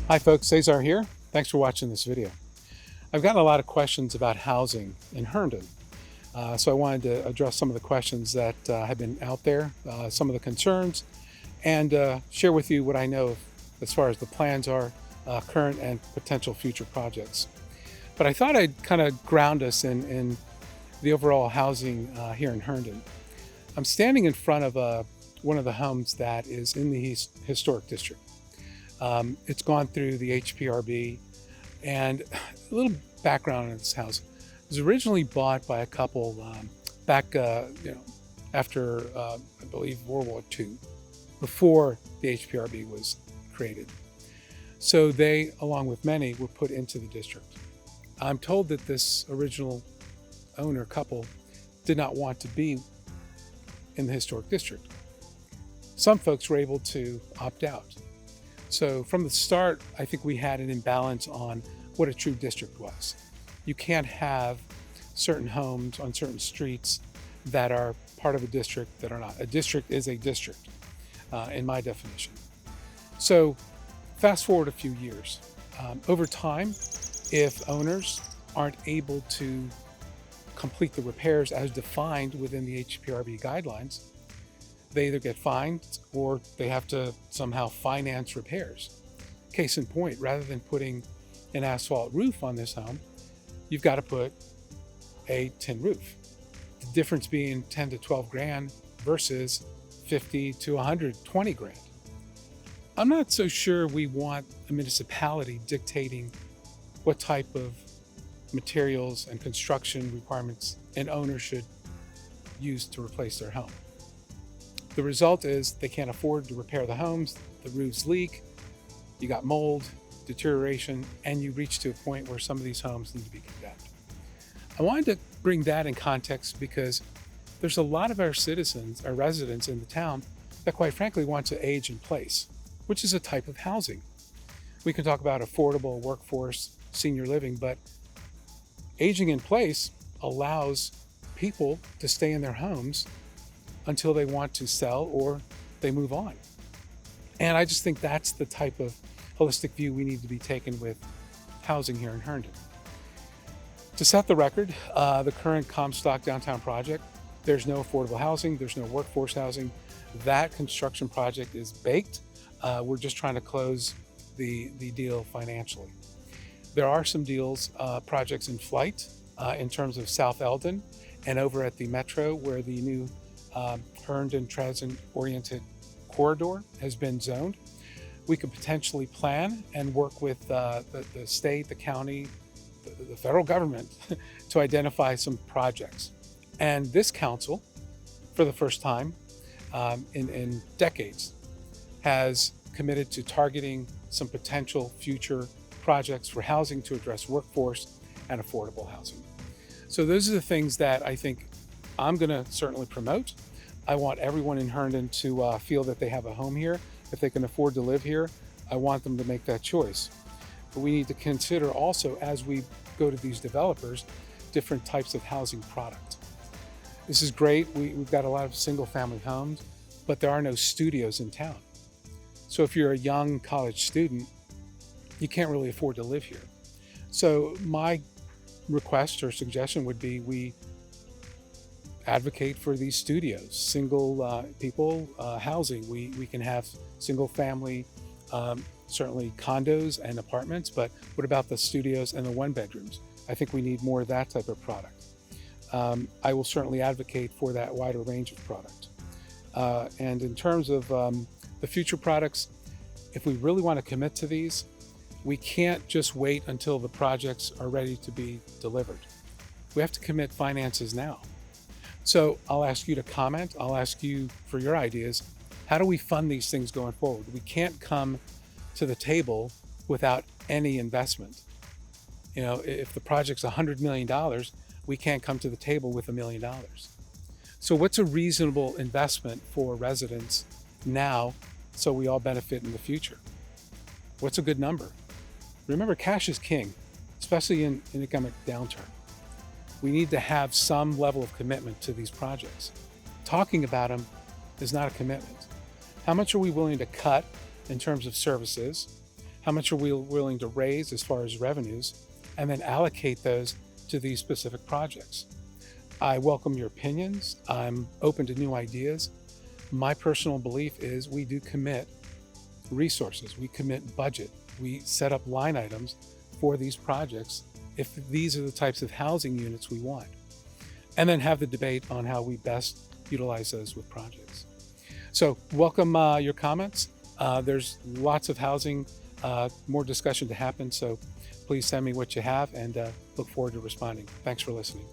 Hi folks, Cesar here. Thanks for watching this video. I've gotten a lot of questions about housing in Herndon. So I wanted to address some of the questions that have been out there, some of the concerns, and share with you what I know as far as the plans are, current and potential future projects. But I thought I'd kind of ground us in the overall housing here in Herndon. I'm standing in front of one of the homes that is in the historic district. It's gone through the HPRB, and a little background on this house. It was originally bought by a couple back, after I believe World War II, before the HPRB was created. So they, along with many, were put into the district. I'm told that this original owner couple did not want to be in the historic district. Some folks were able to opt out. So from the start, I think we had an imbalance on what a true district was. You can't have certain homes on certain streets that are part of a district that are not. A district is a district, in my definition. So fast forward a few years. Over time, if owners aren't able to complete the repairs as defined within the HPRB guidelines, they either get fined or they have to somehow finance repairs. Case in point, rather than putting an asphalt roof on this home, you've got to put a tin roof. The difference being 10 to 12 grand versus 50 to 120 grand. I'm not so sure we want a municipality dictating what type of materials and construction requirements an owner should use to replace their home. The result is they can't afford to repair the homes, the roofs leak, you got mold, deterioration, and you reach to a point where some of these homes need to be condemned. I wanted to bring that in context because there's a lot of our citizens, our residents in the town that quite frankly want to age in place, which is a type of housing. We can talk about affordable workforce, senior living, but aging in place allows people to stay in their homes until they want to sell or they move on. And I just think that's the type of holistic view we need to be taking with housing here in Herndon. To set the record, the current Comstock downtown project, there's no affordable housing, there's no workforce housing. That construction project is baked. We're just trying to close the deal financially. There are some deals, projects in flight in terms of South Eldon and over at the Metro where the new Herndon transit-oriented corridor has been zoned. We could potentially plan and work with the state, the county, the federal government to identify some projects. And this council, for the first time in decades, has committed to targeting some potential future projects for housing to address workforce and affordable housing. So those are the things that I think I'm going to certainly promote. I want everyone in Herndon to feel that they have a home here. If they can afford to live here, I want them to make that choice. But we need to consider also, as we go to these developers, different types of housing product. This is great. We've got a lot of single family homes, but there are no studios in town. So if you're a young college student, you can't really afford to live here. So my request or suggestion would be we advocate for these studios, single people housing. We can have single family, certainly condos and apartments, but what about the studios and the one bedrooms? I think we need more of that type of product. I will certainly advocate for that wider range of product. And in terms of the future products, if we really want to commit to these, we can't just wait until the projects are ready to be delivered. We have to commit finances now. So I'll ask you to comment. I'll ask you for your ideas. How do we fund these things going forward? We can't come to the table without any investment. You know, if the project's $100 million, we can't come to the table with $1 million. So what's a reasonable investment for residents now so we all benefit in the future? What's a good number? Remember, cash is king, especially in an economic downturn. We need to have some level of commitment to these projects. Talking about them is not a commitment. How much are we willing to cut in terms of services? how much are we willing to raise as far as revenues, and then allocate those to these specific projects. I welcome your opinions. I'm open to new ideas. My personal belief is we do commit resources, we commit budget, we set up line items for these projects if these are the types of housing units we want, and then have the debate on how we best utilize those with projects. So welcome your comments. There's lots of housing, more discussion to happen, so please send me what you have, and look forward to responding. Thanks for listening.